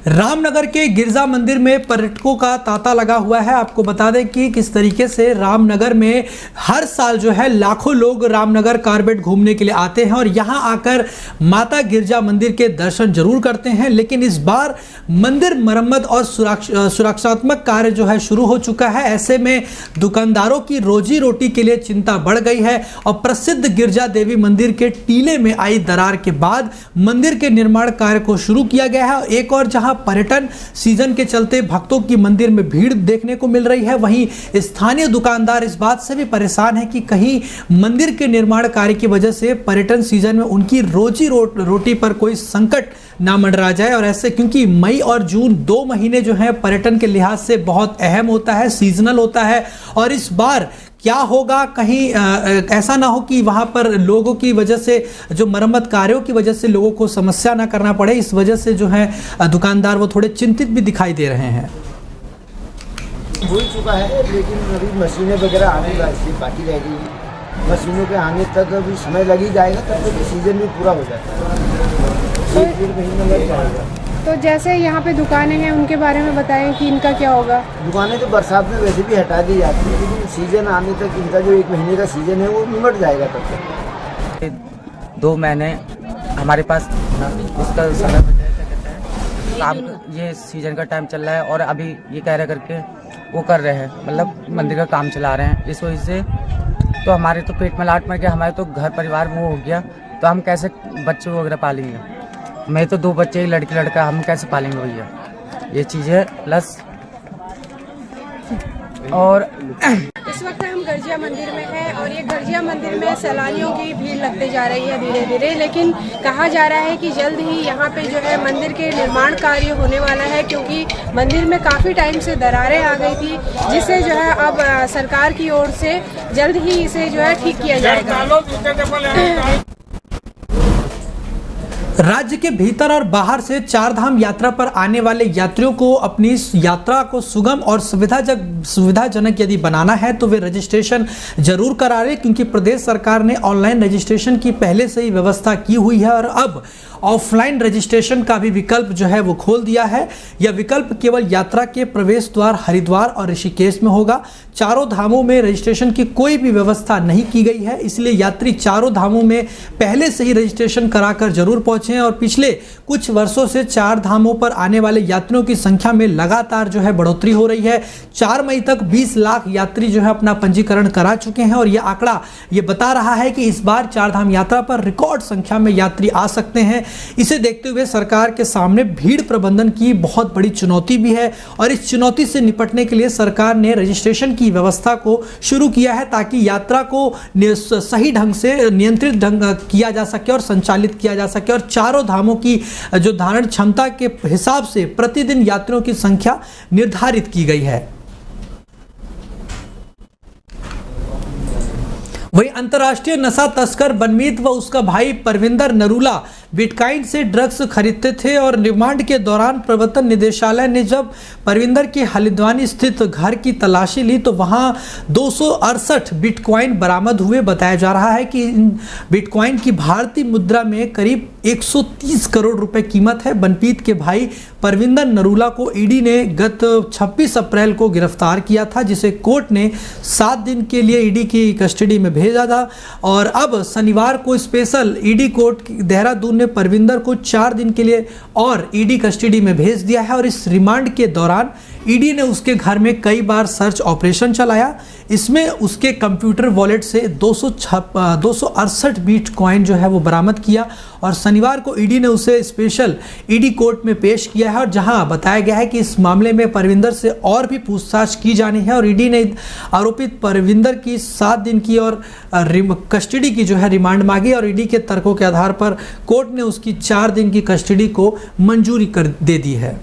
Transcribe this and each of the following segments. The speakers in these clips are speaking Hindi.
रामनगर के गिरजा मंदिर में पर्यटकों का तांता लगा हुआ है। आपको बता दें कि किस तरीके से रामनगर में हर साल जो है लाखों लोग रामनगर कारबेट घूमने के लिए आते हैं और यहां आकर माता गिरजा मंदिर के दर्शन जरूर करते हैं। लेकिन इस बार मंदिर मरम्मत और सुरक्षात्मक कार्य जो है शुरू हो चुका है। ऐसे में दुकानदारों की रोजी रोटी के लिए चिंता बढ़ गई है और प्रसिद्ध गिरजा देवी मंदिर के टीले में आई दरार के बाद मंदिर के निर्माण कार्य को शुरू किया गया है। एक और जहां पर्यटन सीजन के चलते भक्तों की मंदिर में भीड़ देखने को मिल रही है, वहीं स्थानीय दुकानदार इस बात से भी परेशान है कि कहीं मंदिर के निर्माण कार्य की वजह से पर्यटन सीजन में उनकी रोजी रोटी पर कोई संकट ना मंडरा जाए। और ऐसे क्योंकि मई और जून 2 महीने जो है पर्यटन के लिहाज से बहुत अहम होता है, सीजनल होता है। और इस बार क्या होगा, कहीं ऐसा ना हो कि वहां पर लोगों की वजह से, जो मरम्मत कार्यों की वजह से लोगों को समस्या ना करना पड़े। इस वजह से जो है दुकानदार वो थोड़े चिंतित भी दिखाई दे रहे हैं। हो चुका है, लेकिन अभी मशीनें वगैरह आने बाकी रह गई है। मशीनों के आने तक अभी समय लग ही जाएगा, तब तक सीजन भी पूरा हो जाता है। 1-1.5 महीना लग जाएगा। तो जैसे यहाँ पे दुकानें हैं उनके बारे में बताएं कि इनका क्या होगा। दुकानें तो बरसात में वैसे भी हटा दी जाती है, लेकिन सीजन आने तक इनका जो 1 महीने का सीजन है वो निमट जाएगा तब तक। 2 महीने हमारे पास उसका समय काम, ये सीजन का टाइम चल रहा है और अभी ये कह रहे करके वो कर रहे हैं, मतलब मंदिर का काम चला रहे हैं। इस वजह से तो हमारे तो पेट में लाट मर गया, हमारे तो घर परिवार वो हो गया, तो हम कैसे बच्चों वगैरह पालेंगे। मैं तो 2 बच्चे, लड़की लड़का, हम कैसे पालेंगे भैया। ये चीज़ है। प्लस और इस वक्त हम गर्जिया मंदिर में हैं और ये गर्जिया मंदिर में सैलानियों की भीड़ लगती जा रही है धीरे धीरे। लेकिन कहा जा रहा है कि जल्द ही यहाँ पे जो है मंदिर के निर्माण कार्य होने वाला है, क्योंकि मंदिर में काफ़ी टाइम से दरारें आ गई थी, जिसे जो है अब सरकार की ओर से जल्द ही इसे जो है ठीक किया जाएगा। राज्य के भीतर और बाहर से 4 धाम यात्रा पर आने वाले यात्रियों को अपनी इस यात्रा को सुगम और सुविधाजनक यदि बनाना है तो वे रजिस्ट्रेशन जरूर करा लें, क्योंकि प्रदेश सरकार ने ऑनलाइन रजिस्ट्रेशन की पहले से ही व्यवस्था की हुई है और अब ऑफलाइन रजिस्ट्रेशन का भी विकल्प जो है वो खोल दिया है। यह विकल्प केवल यात्रा के प्रवेश द्वार हरिद्वार और ऋषिकेश में होगा। चारों धामों में रजिस्ट्रेशन की कोई भी व्यवस्था नहीं की गई है, इसलिए यात्री चारों धामों में पहले से ही रजिस्ट्रेशन कराकर जरूर पहुंचे। और पिछले कुछ वर्षों से 4 धामों पर आने वाले यात्रियों की संख्या में लगातार जो है बढ़ोतरी हो रही है। 4 मई तक 20 लाख यात्री जो है अपना पंजीकरण करा चुके हैं और यह आंकड़ा ये बता रहा है कि इस बार 4 धाम यात्रा पर रिकॉर्ड संख्या में यात्री आ सकते हैं। इसे देखते हुए सरकार के सामने भीड़ प्रबंधन की बहुत बड़ी चुनौती भी है और इस चुनौती से निपटने के लिए सरकार ने रजिस्ट्रेशन की व्यवस्था को शुरू किया है, ताकि यात्रा को सही ढंग से नियंत्रित ढंग किया जा सके और संचालित किया जा सके। और चारों धामों की जो धारण क्षमता के हिसाब से प्रतिदिन यात्रियों की संख्या निर्धारित की गई है। वहीं अंतर्राष्ट्रीय नशा तस्कर बनमीत व उसका भाई परविंदर नरूला बिटकॉइन से ड्रग्स खरीदते थे और रिमांड के दौरान प्रवर्तन निदेशालय ने जब परविंदर के हल्द्वानी स्थित घर की तलाशी ली तो वहां 268 बिटकॉइन बरामद हुए। बताया जा रहा है कि इन बिटकॉइन की भारतीय मुद्रा में करीब 130 करोड़ रुपए कीमत है। बनमीत के भाई परविंदर नरूला को ईडी ने गत 26 अप्रैल को गिरफ्तार किया था, जिसे कोर्ट ने 7 दिन के लिए ईडी की कस्टडी में भेजा था। और अब शनिवार को स्पेशल ईडी कोर्ट देहरादून ने परविंदर को 4 दिन के लिए और ईडी कस्टडी में भेज दिया है। और इस रिमांड के दौरान ईडी ने उसके घर में कई बार सर्च ऑपरेशन चलाया। इसमें उसके कंप्यूटर वॉलेट से 268 बिटकॉइन जो है वो बरामद किया और शनिवार को ईडी ने उसे स्पेशल ईडी कोर्ट में पेश किया है, और जहां बताया गया है कि इस मामले में परविंदर से और भी पूछताछ की जानी है। और ईडी ने आरोपित परविंदर की 7 दिन की और कस्टडी की जो है रिमांड मांगी और ईडी के तर्कों के आधार पर कोर्ट ने उसकी 4 दिन की कस्टडी को मंजूरी कर दे दी है।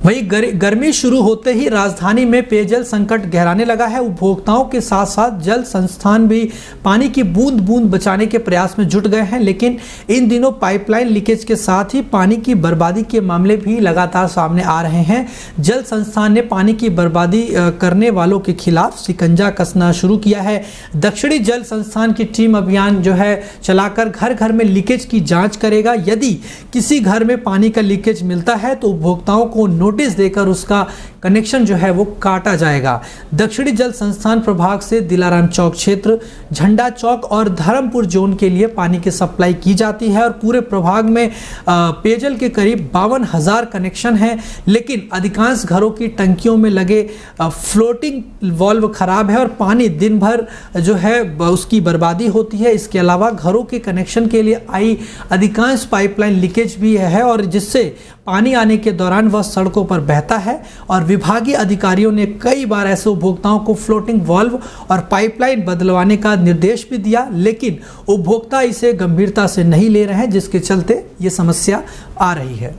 वहीं गर्मी शुरू होते ही राजधानी में पेयजल संकट गहराने लगा है। उपभोक्ताओं के साथ साथ जल संस्थान भी पानी की बूंद बूंद बचाने के प्रयास में जुट गए हैं, लेकिन इन दिनों पाइपलाइन लीकेज के साथ ही पानी की बर्बादी के मामले भी लगातार सामने आ रहे हैं। जल संस्थान ने पानी की बर्बादी करने वालों के खिलाफ शिकंजा कसना शुरू किया है। दक्षिणी जल संस्थान की टीम अभियान जो है चलाकर घर घर में लीकेज की जाँच करेगा। यदि किसी घर में पानी का लीकेज मिलता है तो उपभोक्ताओं को नोटिस देकर उसका कनेक्शन जो है वो काटा जाएगा। दक्षिणी जल संस्थान प्रभाग से दिलाराम चौक क्षेत्र, झंडा चौक और धर्मपुर जोन के लिए पानी की सप्लाई की जाती है और पूरे प्रभाग में पेयजल के करीब 52,000 कनेक्शन हैं, लेकिन अधिकांश घरों की टंकियों में लगे फ्लोटिंग वाल्व खराब है और पानी दिन भर जो है उसकी बर्बादी होती है। इसके अलावा घरों के कनेक्शन के लिए आई अधिकांश पाइपलाइन लीकेज भी है और जिससे पानी आने के दौरान वह सड़कों पर बहता है और विभागीय अधिकारियों ने कई बार ऐसे उपभोक्ताओं को फ्लोटिंग वाल्व और पाइपलाइन बदलवाने का निर्देश भी दिया, लेकिन उपभोक्ता इसे गंभीरता से नहीं ले रहे हैं, जिसके चलते ये समस्या आ रही है।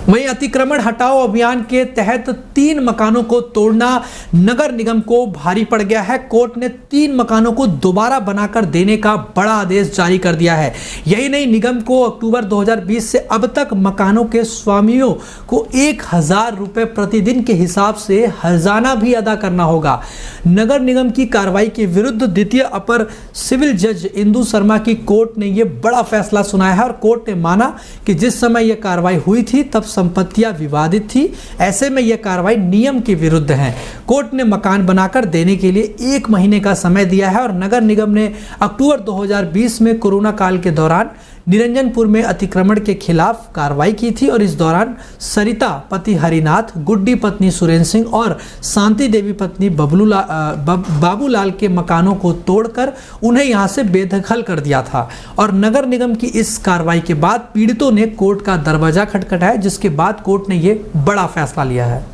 वहीं अतिक्रमण हटाओ अभियान के तहत 3 मकानों को तोड़ना नगर निगम को भारी पड़ गया है। कोर्ट ने 3 मकानों को दोबारा बनाकर देने का बड़ा आदेश जारी कर दिया है। यही नहीं, निगम को अक्टूबर 2020 से अब तक मकानों के स्वामियों को 1,000 रुपए प्रतिदिन के हिसाब से हर्जाना भी अदा करना होगा। नगर निगम की कार्रवाई के विरुद्ध द्वितीय अपर सिविल जज इंदु शर्मा की कोर्ट ने यह बड़ा फैसला सुनाया है और कोर्ट ने माना कि जिस समय यह कार्रवाई हुई थी तब संपत्तियां विवादित थी, ऐसे में यह कार्रवाई नियम के विरुद्ध है। कोर्ट ने मकान बनाकर देने के लिए 1 महीने का समय दिया है और नगर निगम ने अक्टूबर 2020 में कोरोना काल के दौरान निरंजनपुर में अतिक्रमण के खिलाफ कार्रवाई की थी और इस दौरान सरिता पति हरिनाथ, गुड्डी पत्नी सुरेंद्र सिंह और शांति देवी पत्नी बाबूलाल के मकानों को तोड़कर उन्हें यहां से बेदखल कर दिया था और नगर निगम की इस कार्रवाई के बाद पीड़ितों ने कोर्ट का दरवाजा खटखटाया, जिसके बाद कोर्ट ने यह बड़ा फैसला लिया है।